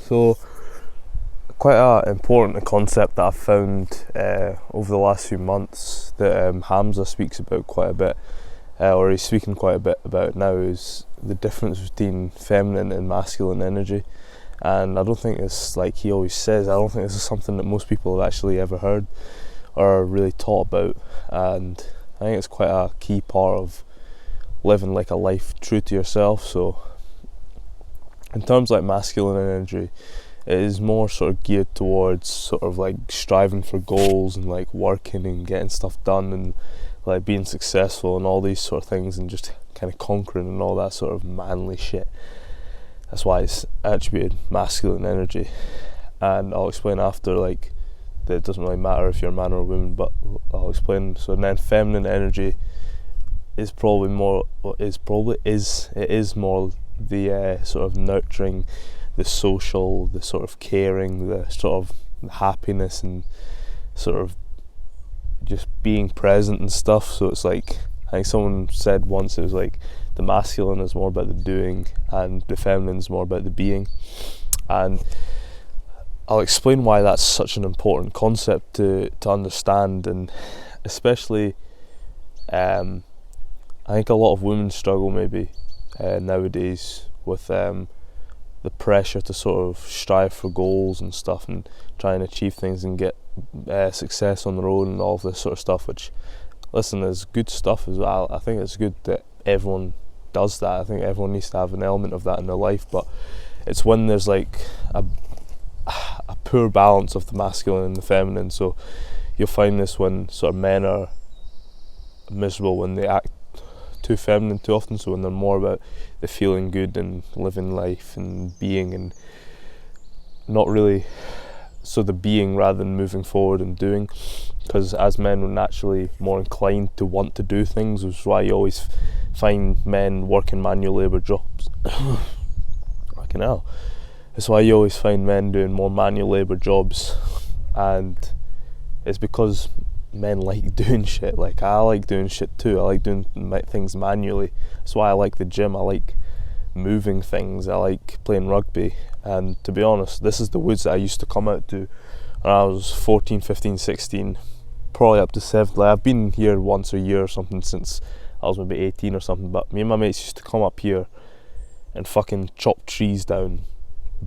So, quite an important concept that I've found over the last few months that Hamza speaks about quite a bit, or he's speaking quite a bit about now, is the difference between feminine and masculine energy. And I don't think it's like he always says, I don't think this is something that most people have actually ever heard or really taught about, and I think it's quite a key part of living like a life true to yourself. So in terms of like masculine energy, it is more sort of geared towards sort of like striving for goals and like working and getting stuff done and like being successful and all these sort of things and just kind of conquering and all that sort of manly shit. That's why it's attributed masculine energy, and I'll explain after, like, that it doesn't really matter if you're a man or a woman, but I'll explain. So then feminine energy is probably more, it is more the sort of nurturing, the social, the sort of caring, the sort of happiness and sort of just being present and stuff. So it's like, I think someone said once, it was like the masculine is more about the doing and the feminine is more about the being. And I'll explain why that's such an important concept to understand, and especially I think a lot of women struggle maybe nowadays with the pressure to sort of strive for goals and stuff and try and achieve things and get success on their own and all of this sort of stuff, which, listen, is good stuff as well. I think it's good that everyone does that. I think everyone needs to have an element of that in their life, but it's when there's like a poor balance of the masculine and the feminine. So you'll find this when sort of men are miserable when they act too feminine too often, so when they're more about the feeling good and living life and being, and not really so the being rather than moving forward and doing, because as men we're naturally more inclined to want to do things, which is why you always find men working manual labour jobs. Fucking hell. That's why you always find men doing more manual labour jobs, and it's because men like doing shit. Like, I like doing shit too. I like doing things manually. That's why I like the gym. I like moving things. I like playing rugby. And to be honest, this is the woods that I used to come out to when I was 14, 15, 16, probably up to 7. Like, I've been here once a year or something since I was maybe 18 or something, but me and my mates used to come up here and fucking chop trees down,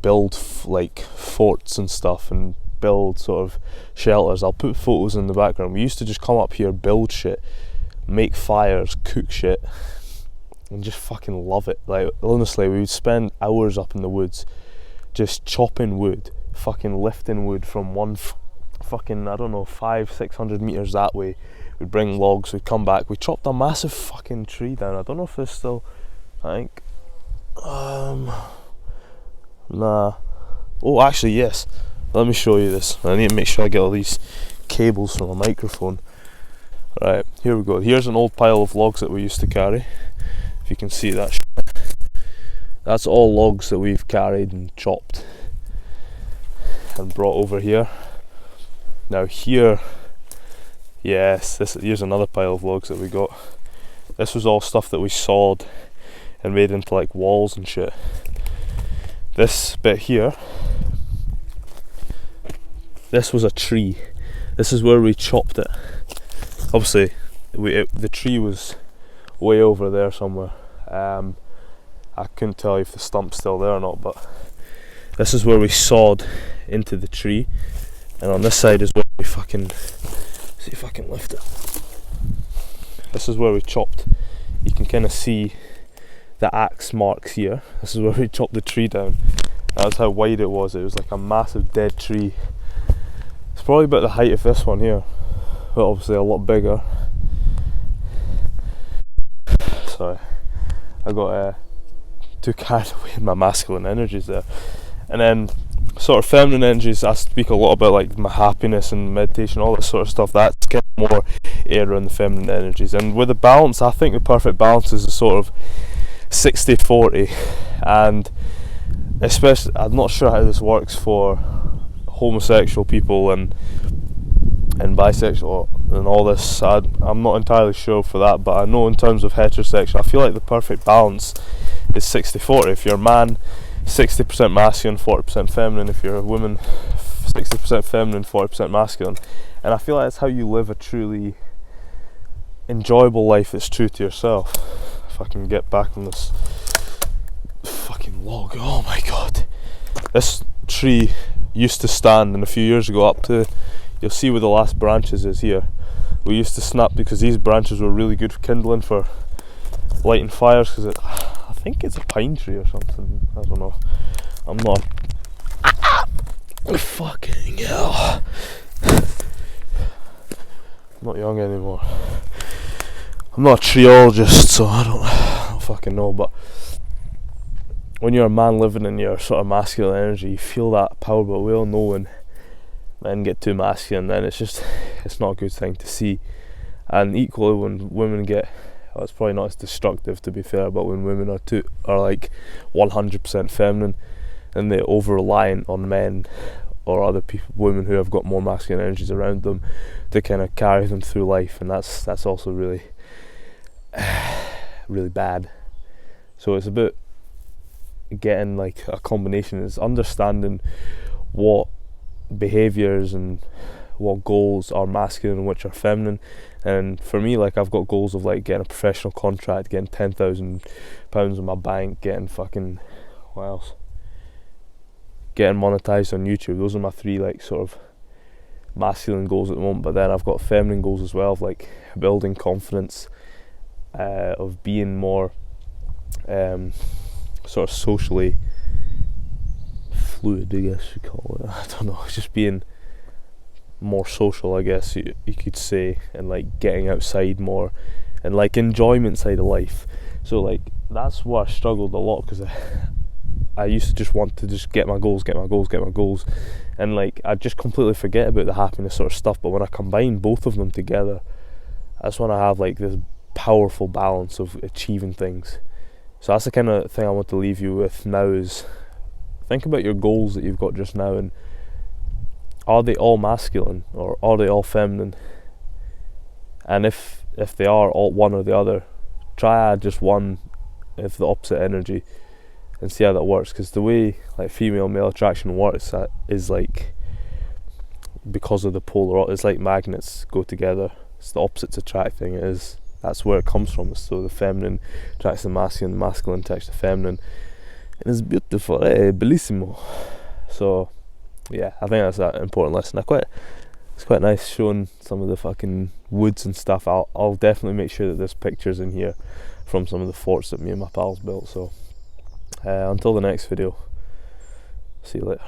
build like forts and stuff, and build sort of shelters. I'll put photos in the background. We used to just come up here, build shit, make fires, cook shit, and just fucking love it. Like, honestly, we would spend hours up in the woods just chopping wood, fucking lifting wood from one fucking, I don't know, 500-600 meters that way. We'd bring logs, we'd come back, we chopped a massive fucking tree down. I don't know if there's still, I think nah. Oh, actually, yes. Let me show you this. I need to make sure I get all these cables from a microphone. Right, here we go. Here's an old pile of logs that we used to carry. If you can see that shit. That's all logs that we've carried and chopped and brought over here. Now here, yes, here's another pile of logs that we got. This was all stuff that we sawed and made into like walls and shit. This bit here, this was a tree. This is where we chopped it. Obviously, the tree was way over there somewhere. I couldn't tell you if the stump's still there or not, but this is where we sawed into the tree, and on this side is where we fucking, see if I can lift it. This is where we chopped. You can kind of see the axe marks here. This is where we chopped the tree down. That's how wide it was. It was like a massive dead tree. It's probably about the height of this one here, but obviously a lot bigger. Sorry, I got too carried away in my masculine energies there. And then sort of feminine energies, I speak a lot about like my happiness and meditation, all this sort of stuff. That's kind of more area in the feminine energies. And with the balance, I think the perfect balance is a sort of 60-40, and especially, I'm not sure how this works for homosexual people and bisexual and all this. I'm not entirely sure for that, but I know in terms of heterosexual, I feel like the perfect balance is 60-40. If you're a man 60% masculine, 40% feminine. If you're a woman, 60% feminine, 40% masculine. And I feel like that's how you live a truly enjoyable life that's true to yourself. If I can get back on this fucking log. Oh my god. This tree used to stand, and a few years ago up to, you'll see where the last branches is here, we used to snap because these branches were really good for kindling, for lighting fires, because I think it's a pine tree or something, I don't know, I'm not fucking hell, I'm not young anymore, I'm not a treeologist, so I don't fucking know. But when you're a man living in your sort of masculine energy, you feel that power, but we all know when men get too masculine, then it's not a good thing to see. And equally when women get, well, it's probably not as destructive to be fair, but when women are like 100% feminine and they're over reliant on men or other people, women who have got more masculine energies around them to kind of carry them through life, and that's also really really bad. So it's about getting like a combination, is understanding what behaviours and what goals are masculine and which are feminine. And for me, like, I've got goals of like getting a professional contract, getting £10,000 in my bank, getting fucking, what else, getting monetized on YouTube. Those are my three like sort of masculine goals at the moment. But then I've got feminine goals as well, of like building confidence, of being more sort of socially fluid, I guess you call it. I don't know, just being more social, I guess you could say, and like getting outside more and like enjoyment side of life. So like that's where I struggled a lot, because I used to just want to just get my goals, and like I just completely forget about the happiness sort of stuff. But when I combine both of them together, that's when I have like this powerful balance of achieving things. So that's the kind of thing I want to leave you with now, is think about your goals that you've got just now, and are they all masculine or are they all feminine? And if they are all one or the other, try add just one of the opposite energy and see how that works. Because the way like female male attraction works is like, because of the polar, it's like magnets go together, it's the opposites attracting. That's where it comes from. So the feminine attracts the masculine attracts the feminine, and it's beautiful, bellissimo. So yeah, I think that's an important lesson. It's quite nice showing some of the fucking woods and stuff. I'll definitely make sure that there's pictures in here from some of the forts that me and my pals built. So until the next video, see you later.